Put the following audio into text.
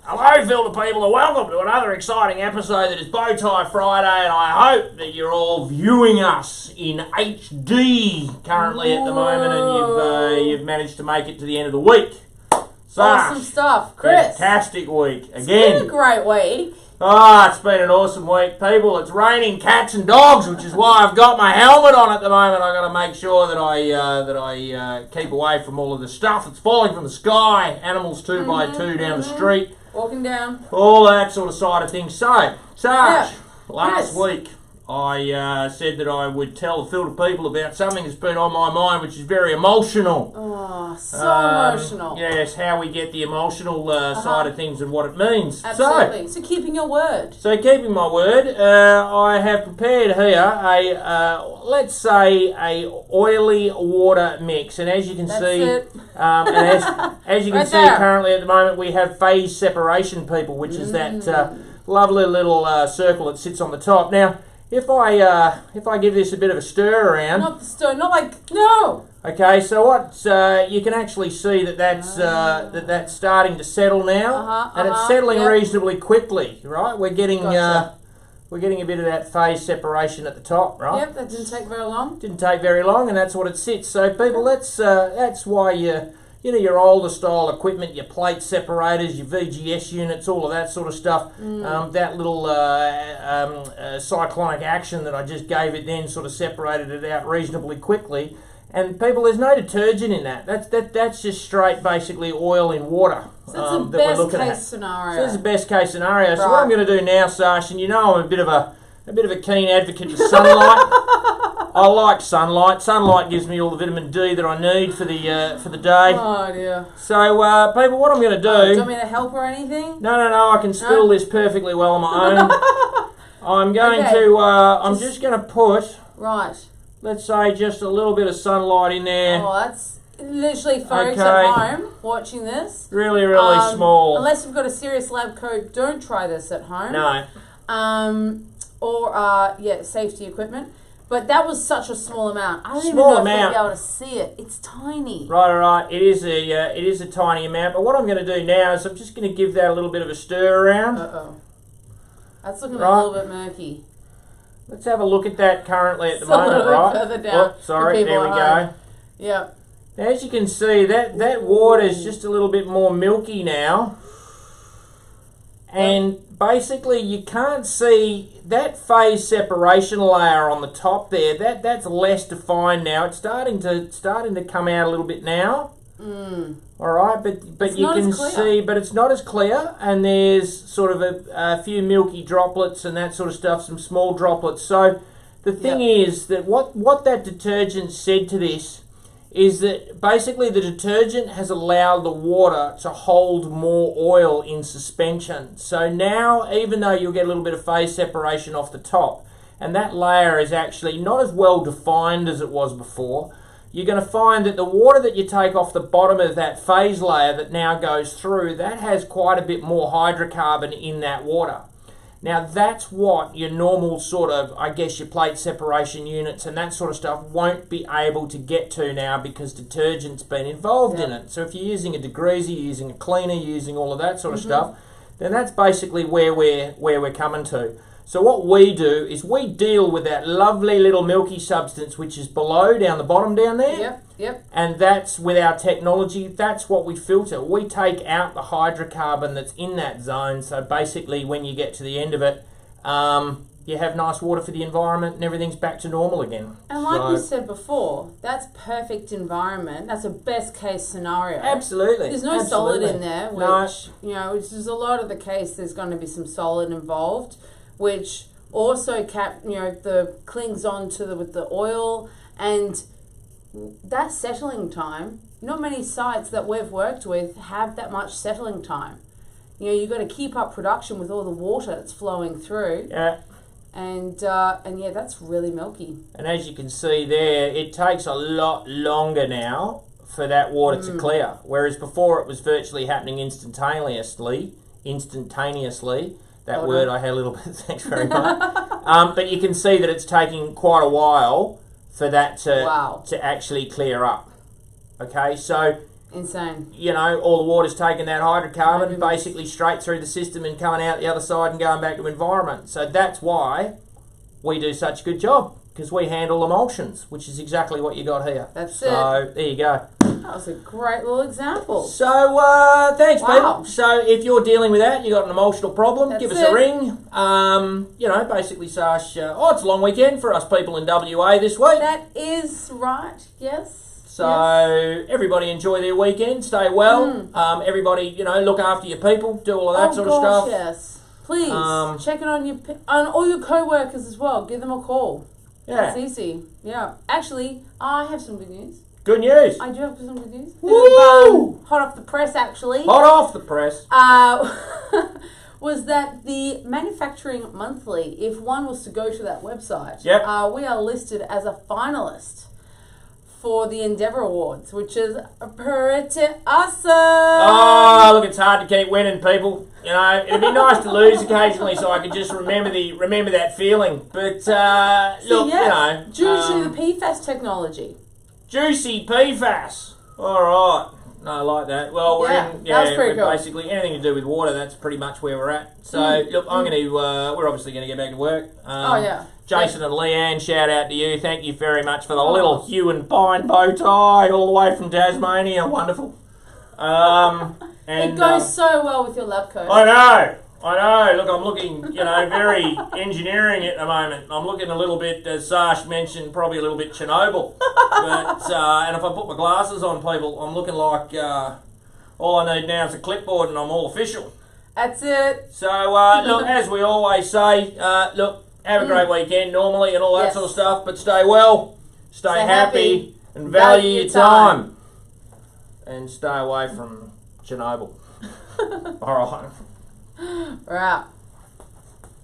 Hello, filter people, and welcome to another exciting episode that is Bowtie Friday, and I hope that you're all viewing us in HD currently at the moment, and you've managed to make it to the end of the week. Awesome stuff, Chris. Fantastic week again. It's been a great week. It's been an awesome week, people. It's raining cats and dogs, which is why I've got my helmet on at the moment. I've got to make sure that I keep away from all of the stuff that's falling from the sky, animals 2x2 down the street. Walking down. All that sort of side of things. So, Sarge, last Yes. week I said that I would tell the filter people about something that's been on my mind, which is very emotional. Oh, so emotional. Yes, how we get the emotional side of things and what it means. Absolutely. So keeping your word. So keeping my word, I have prepared here let's say a oily water mix, and as you can see, it. and as you can Right see there. currently at the moment, we have phase separation, people, which is that lovely little circle that sits on the top. Now, if I give this a bit of a stir around, Not the stone. Not like, no. okay, so what you can actually see that's starting to settle now, and it's settling yep. reasonably quickly, right? We're getting Gotcha. we're getting a bit of that phase separation at the top, right? Yep, that didn't take very long. Didn't take very long, and that's what it sits. So people, that's why your older style equipment, your plate separators, your VGS units, all of that sort of stuff. That little cyclonic action that I just gave it then sort of separated it out reasonably quickly. And people, there's no detergent in that. That's just straight, basically oil in water. So that's the that we're best looking case at. scenario. So this is the best case scenario. So what Right. I'm going to do now, Sash, and you know I'm a bit of a keen advocate for sunlight. I like sunlight. Sunlight gives me all the vitamin D that I need for the day. Oh, dear. So, people, what I'm going to Do you do... want me to help or anything? No, I can spill this perfectly well on my own. I'm going Okay. to... I'm just going to put, Right. let's say, just a little bit of sunlight in there. Oh, that's literally folks Okay. at home watching this. Really, really small. Unless you've got a serious lab coat, don't try this at home. No. Safety equipment. But that was such a small amount. I don't even Small know amount. if you'll be able to see it. It's tiny. Right. It is a tiny amount. But what I'm going to do now is I'm just going to give that a little bit of a stir around. Uh-oh. That's looking Right. a little bit murky. Let's have a look at that currently at the It's a moment, little bit right? further down Oh, sorry, for people there we at go. home. Yeah. As you can see, that water is just a little bit more milky now. And basically you can't see that phase separation layer on the top there. That's less defined now. It's starting to come out a little bit now. All right, but It's you not can as clear. see, but it's not as clear, and there's sort of a few milky droplets and that sort of stuff, some small droplets. So the thing is that what that detergent said to this is that basically the detergent has allowed the water to hold more oil in suspension. So now, even though you'll get a little bit of phase separation off the top, and that layer is actually not as well defined as it was before, you're going to find that the water that you take off the bottom of that phase layer that now goes through, that has quite a bit more hydrocarbon in that water. Now that's what your normal sort of, I guess, your plate separation units and that sort of stuff won't be able to get to now because detergent's been involved in it. So if you're using a degreaser, you're using a cleaner, you're using all of that sort of stuff, then that's basically where we're coming to. So what we do is we deal with that lovely little milky substance which is below, down the bottom down there. Yep. And that's, with our technology, that's what we filter. We take out the hydrocarbon that's in that zone. So basically when you get to the end of it, you have nice water for the environment and everything's back to normal again. And like we said before, that's perfect environment. That's a best case scenario. Absolutely. There's no solid in there, which, No. which is a lot of the case, there's going to be some solid involved, which also clings on to with the oil, and that settling time, not many sites that we've worked with have that much settling time. You've got to keep up production with all the water that's flowing through. Yeah. And that's really milky. And as you can see there, it takes a lot longer now for that water to clear. Whereas before it was virtually happening instantaneously. That word I had a little bit, thanks very much. But you can see that it's taking quite a while for that to actually clear up. Okay, so Insane. You know, all the water's taking that hydrocarbon Maybe. basically straight through the system and coming out the other side and going back to environment. So that's why we do such a good job, because we handle emulsions, which is exactly what you got here. That's so there you go. That was a great little example. So thanks, Wow. people. So if you're dealing with that, you got an emulsional problem, That's give us it. a ring. You know, basically, Sash. It's a long weekend for us people in WA this week. That is right. Yes. So Yes. everybody enjoy their weekend, stay well. Everybody, you know, look after your people, do all of that sort of stuff. Yes. Please check it on on all your co-workers as well. Give them a call. Yeah, It's easy. Yeah. Actually, I have some good news. good news. I do have some good news. Woo! Hot off the press, actually. Hot off the press. Was that the Manufacturing Monthly, if one was to go to that website, Yep. we are listed as a finalist for the Endeavour Awards, which is pretty awesome. Oh, look, it's hard to keep winning, people. You know, it'd be nice to lose occasionally, so I could just remember that feeling. But look, you know, due to the PFAS technology. juicy PFAS. All right, no, I like that. Well, we're Yeah, in, that was pretty we're cool. basically anything to do with water. That's pretty much where we're at. So look, I'm going to. We're obviously going to get back to work. Oh, yeah. Jason and Leanne, shout out to you. Thank you very much for the little hue and pine bow tie all the way from Tasmania. Wonderful. And It goes so well with your lab coat. I know. Look, I'm looking, you know, very engineering at the moment. I'm looking a little bit, as Sash mentioned, probably a little bit Chernobyl. But and if I put my glasses on, people, I'm looking like all I need now is a clipboard and I'm all official. That's it. So look, as we always say, look, have a great weekend normally and all that Yes. sort of stuff. But stay well, stay Stay happy, happy, and value value your your time, and stay away from Chernobyl. All right. We're out.